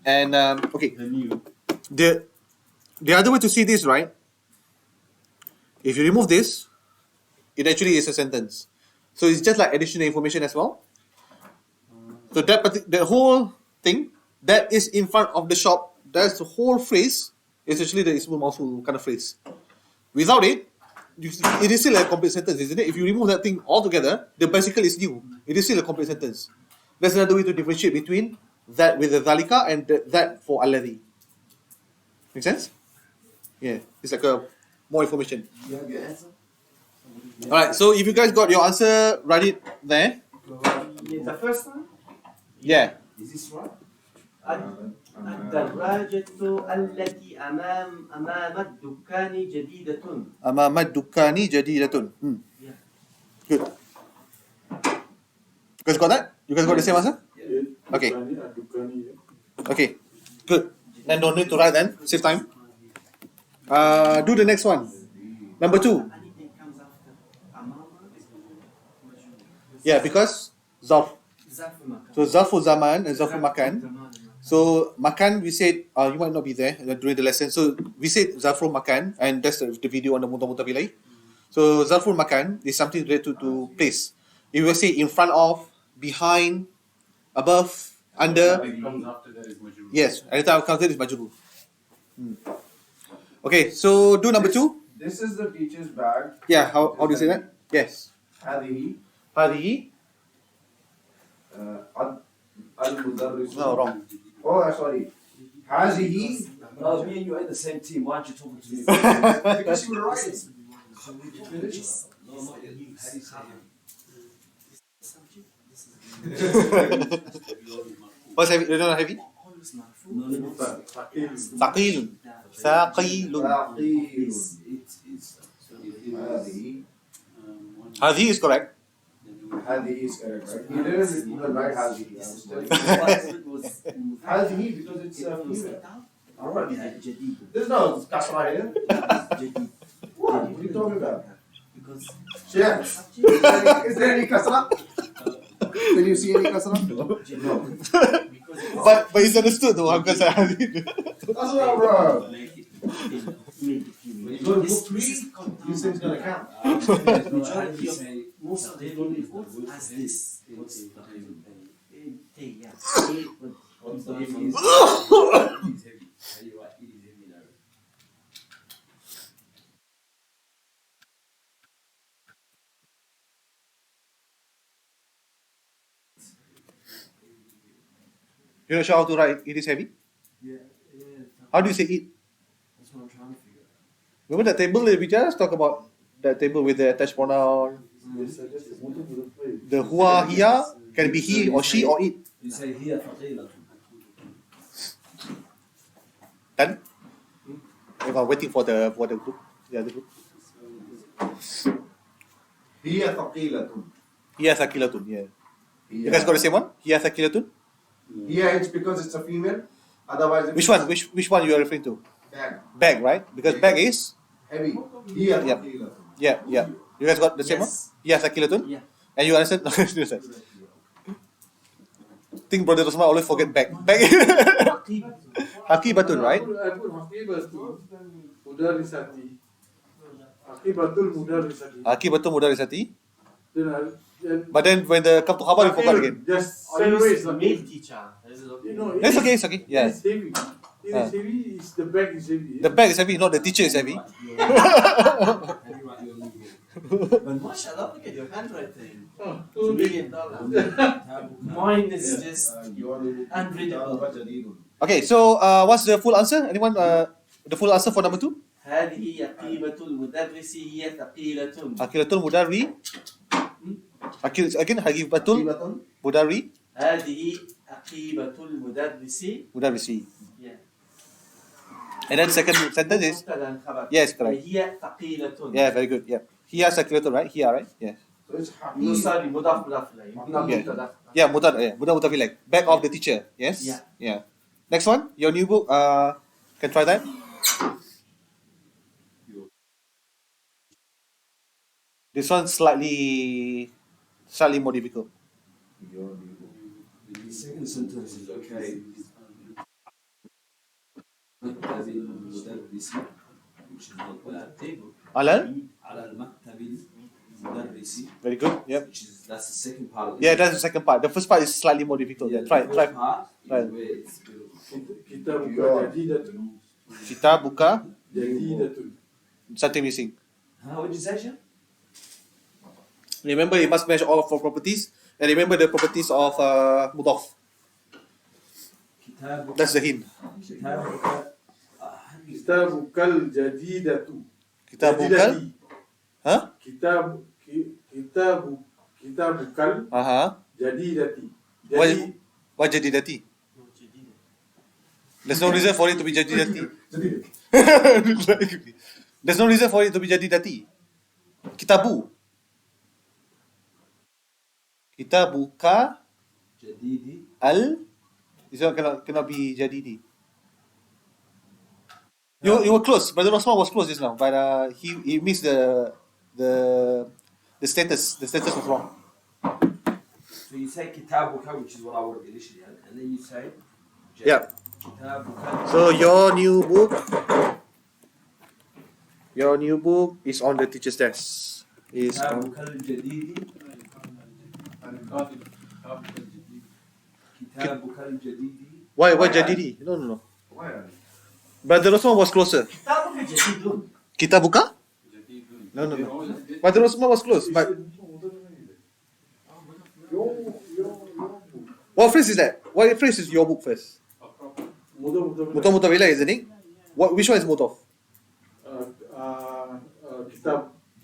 And okay, the other way to see this, right? If you remove this, it actually is a sentence. So it's just like additional information as well. So the whole thing that is in front of the shop, that's the whole phrase, is actually the Ism Mausul kind of phrase. Without it, it is still a complete sentence, isn't it? If you remove that thing altogether, the bicycle is new. It is still a complete sentence. That's another way to differentiate between that with the dhalika and that for alladhi. Make sense? Yeah, it's like a more information. You have your answer? Alright, so if you guys got your answer, write it there. The first one? Yeah. Is this right? الدراجة التي أمام الدكان جديدة. أمام الدكان جديدة. Yeah. Good. You guys got that? You guys got the same answer? Okay. Dukani. Okay. Good. Then don't need to write then. Save time. Do the next one. Number 2. Anything comes after أمام. Yeah, because zarf. ظرف مكان. So zarfu zaman and zarfu makan. So makan, we said you might not be there during the lesson. So we said zarful makan, and that's the video on the muta bilai. So zarful makan is something related to place. If we say in front of, behind, above, under. It comes after that is majrur. Yes, anytime counted is majrur. Okay, so do number 2. This is the teacher's bag. Yeah, how do you say that? Yes. هذه Hadihi. المدرس. No, wrong. Oh, sorry. هذه. No, me and you are in the same team. Why aren't you talking to me? Because you were right. No, not you. How do you say What's heavy? You don't know heavy? it? No, no, no. Thaqilun. Thaqilun. هذه. Hadihi is correct. هذه is correct, right? He didn't even write هذه. هذه because it's a female. There's no kasra here. What are you talking about? Yeah. Is there any kasra? Can you see any kasra? No. But it's understood though, because Hadihi. That's not wrong. When you go to book 3, these things gonna count. Majority of Most of the reports as this. what's the name? Yeah. What's the name? It is heavy. How do you write it is heavy in Arabic? You're not sure how to write it is heavy? Yeah. How do you say it? That's what I'm trying to figure out. Remember that table that we just talked about? That table with the attached pronoun. The huwa, hiya can be he or she or it. You say here ثقيلة. Done? If I'm waiting for the group. The other group. هي ثقيلة. Hiya thaqilatun, yeah. You guys got the same one? Hiya thaqilatun? Here it's because it's a female. Otherwise, if Which it's one? Which one you are referring to? Bag. Bag, right? Because bag is Heavy. Here Yep. ثقيلة. yeah. You guys got the same one? Yes. Hiya thaqilatun? Yeah. And you understand? No, understand. Think Brother Rosman always forget bag. Bag. Haqibatun, right? I put Haqibatul Mudarisati. Haqibatul Mudarisati. Haqibatun mudarisati. Then But then when the come to khabar, you forgot again. just Or use sideways. the male teacher. Is it okay? You know, It's okay, it's okay. Yeah. It's heavy. It is heavy. It's the bag is heavy. The bag is heavy, not the teacher is heavy. How do you write your name here? But mashallah, look at your handwriting. Oh, $1 million. Mine is just unreadable. Okay, so what's the full answer? Anyone? The full answer for number 2? هذه عقيبة المدرس هي ثقيلة. Haqilatul mudari. Again, haqibatul mudari. هذه عقيبة المدرس. Mudarisi. Yeah. And then second sentence is مبتدأ خبر. yes, correct. هي ثقيلة. Yeah, very good. Yeah. Hiya sakilatul, right? Hiya, right? Yes. So it's No, happy. sorry, مضاف مضاف إليه. not Yeah. مبتدأ. Yeah, mudar mutafilik. Bag of the teacher. Yes. Yeah. Next one, your new book. Can try that. This one's slightly more difficult. The second sentence is okay. مكتب المدرس, which is not bad. Alal? على المكتب المدرس, Very good. Yep. which is that's the second part of it. Yeah, that's the second part. The first part is slightly more difficult. Yeah, Yeah, try. the first part is Try. where it's beautiful. Kita buka jadidatun. Kita buka. Jadidatun. Something missing. What did you say, Shah? Remember, you must match all of four properties, and remember the properties of mudaf. كتابك That's the hint. كتابك Kitabukal jadidatu. Kita bukal. Huh? Kitabukal jadidati. Why jadi dati? There's no reason for it to be jadi dati. There's no reason for it to be jadi dati. Kitabu. Kita buka جديدي. This one cannot be jadidi. You were close. Brother Osman was close just now, but he missed the status. The status was wrong. So you say كتابك, which is what I would have initially had, and then you say Yeah. كتابك. So your new book is on the teacher's desk. Is on. كتابك الجديد. كتابك الجديد. Why jadidi? No. Why? Brother Osman was closer. كتابك جديد. Kita buka? No. Brother Osman was close, but what phrase is that? What phrase is your book first? Mutaf ilayh, isn't it? Which one is mutaf?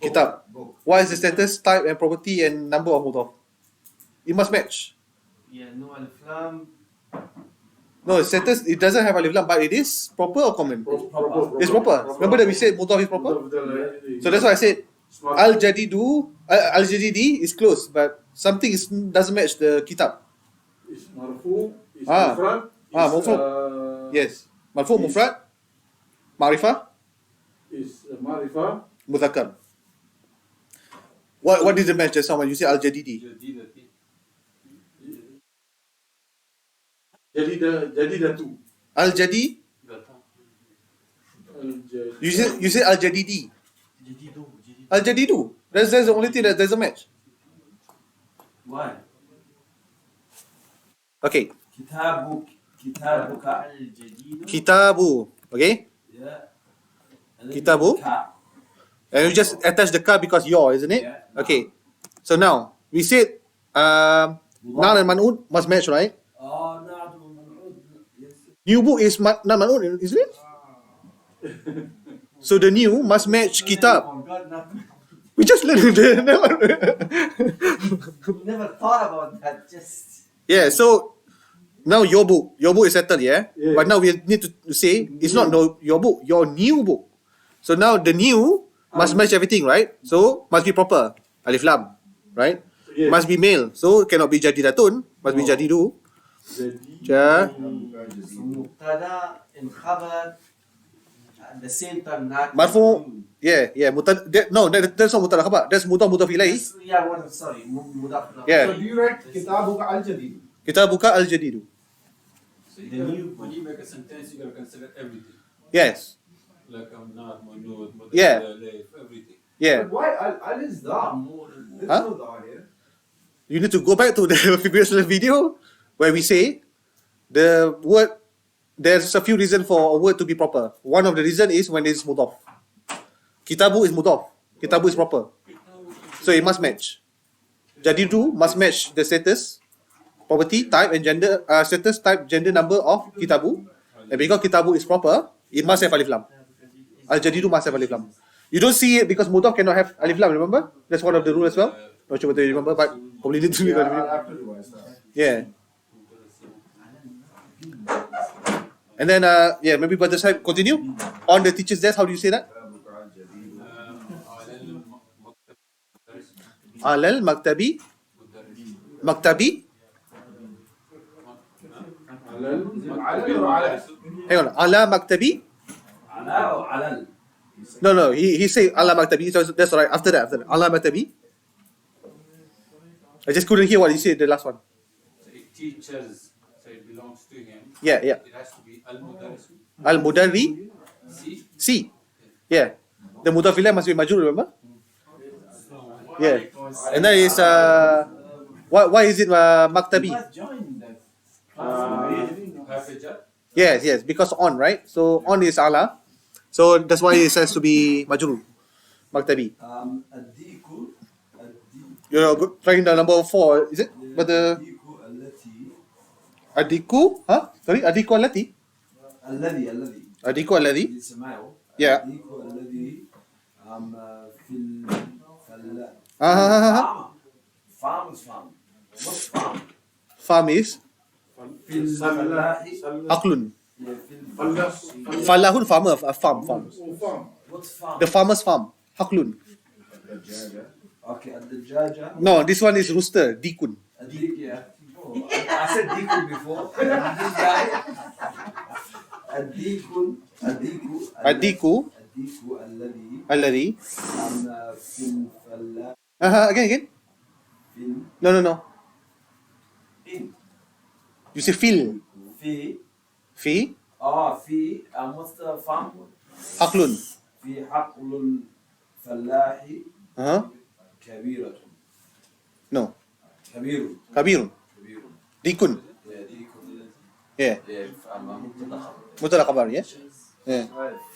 Kitab. What is the status, type, and property and number of mutaf? It must match. Yeah, no alif lam. No, status, it doesn't have alif lam, but it is proper or common? It's proper. Remember that we said mutaf is proper? So that's why I said al-jadidi is close, but something doesn't match the kitab. Is marfu, is Ah. mufrad, Mufrad. Yes. Marfu, mufrad, ma'rifah, is marifa, mudzakkar. What did it match just now when you say al-jadidi? jadidatu. Al-jadi? You say al-jadidi. جديد. Al-jadidu. That's the only thing that there's a match. Why? Okay. كتابك الجديد. Kitabu. Okay? yeah. And then Kitabu? ka. And you just attach the ka because your, isn't it? Yeah. Okay. So now, we said noun and man'ud must match, right? Oh, نعم منعود. Yes. New book is noun man'ud, isn't it? So the new must match kitab. Oh God, nothing. We just learned it. Never thought about that. Just. Yeah, so now your book is settled, yeah? Yeah. But now we need to say it's not your book, your new book. So now the new must match everything, right? So must be proper. Alif lam, right? Yes. Must be male. So cannot be jadidatun, must be jadidu. Ja. مبتدا and khabar at the same time not. Marfu. Yeah. That's not mutada khabar. That's mudaf ilaih. Yeah, what? Sorry, mudaf. Yeah. So do you write kitabuka al-jadid? Kita buka al-jadidu. So you The gotta, new- when you make a sentence, you gotta consider everything. Yes. Like I'm not, manud, Yeah. everything. Yeah. But why al is da? There's Huh? no da here. You need to go back to the previous video where we say the word. There's a few reasons for a word to be proper. One of the reason is when it's mudaf. Kitabu is mudaf. Kitabu is proper. So it must match. Jadidu must match the status, property, type, and gender. Status, type, gender, number of kitabu. And because kitabu is proper, it must have alif lam. Al-jadidu must have alif lam. You don't see it because mudaf cannot have alif lam. Remember? That's one of the rules as well. Not sure whether you remember, but probably need to read the video. I'll have to revise that. Yeah. And then, maybe Brother Sahib continue. On the teacher's desk, how do you say that? Alal maktabi. Maktabi. Alal. Alal or alal? Hang on. Ala maktabi. على أو على No, he said ala maktabi, so that's right. After that, ala maktabi. I just couldn't hear what he said, the last one. So it teaches, so it belongs to him. Yeah. It has to be al-mudarrisu. Al-mudarri, See? si. Yeah. The mudaf ilayh must be majrur, remember? Yeah. And then is, why is it maktabi? Join that. Have a job. Yes, because on, right? So on is ala. So that's why it has to be majrur. Maktabi. الديك You're trying the number 4, is it? But the الديك التي adiku, huh? Sorry, adiku alati? الذي Adiku alladhi? سمعه Yeah. الديك الذي في الفلاح farm is farm. What's farm? Farm is في الفلاح haklun. في فلاح Falahun farmer, farm. وفام What's farm? The farmer's farm, haklun. Okay, الدجاجة No, this one is rooster, dikun. الديك yeah. Oh, I said ديك before. This guy. الديك Adiku الذي alladhi. في الفلاح Again. في No. in You say fil. في Fi, في what's the farm? haklun. في حقل الفلاح كبيرة No, كبير kabirun. كبير Dikun. يا ديك Yeah. مطلقة Mutlaq khabar, yeah? Yeah.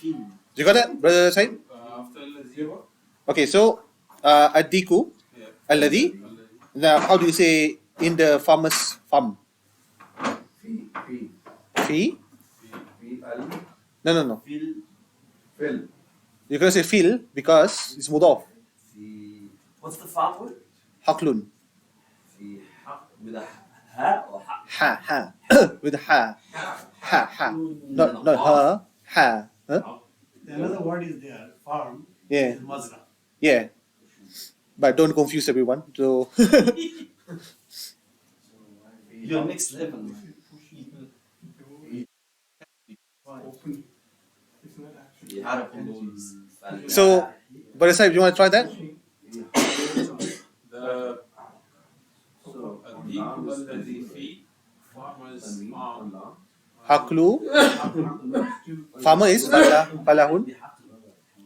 Feel. You got that, brother Said? After al-zero. Okay, so adiku alladhi. Now, how do you say in the farmer's farm? Fi? No. Feel. You can say fil because it's mudaf. في what's the farm word? Haklun. في حق with a ها or حق Ha. With a ha. Ha. Not her. Ha. Huh? Another word is there, farm, Yeah. is mazra. Yeah. But don't confuse everyone. So Your next level. في حقل الفلاح So, brother Saib, you want to try that? The الديك الذي في farmer's farm. Haklu. Farmer is falahun.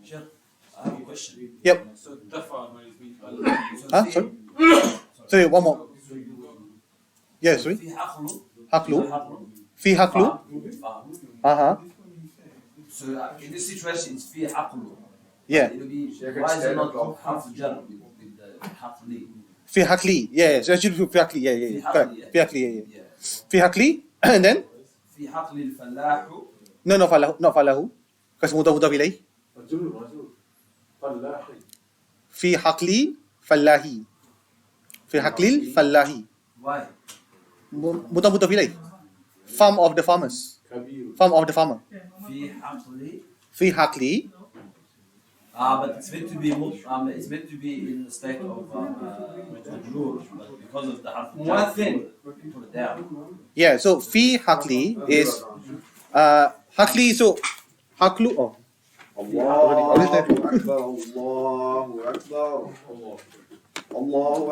Sure. I have a question. Yep. So the farmer is with al. Huh? Sorry. Sorry, one more. Yes, sorry. في حقل Haklu. Fi haklu. farm. So in this situation, it's في حقل. Yeah. It'll be why is it not half jar with the حقلي? Fi hakli. Yeah. So actually fi hakli. Yeah. Correct. Fi hakli. Yeah. Yeah. Fi hakli. And then في حقل الفلاح no falahu. Not falahu. Because mudaf ilayh. مجرور فلاحي Fi hakli fallahi. Fi haklil fallahi. why? Mudaf ilayh. Farm of the farmers. كبير Farm of the farmer. في حقل Fi hakli. but it's meant to be it's meant to be in the state of majrur, but because of the harf One thing. put it down. Yeah. So fi hakli is hakli. So haklu. Oh. الله أكبر الله أكبر الله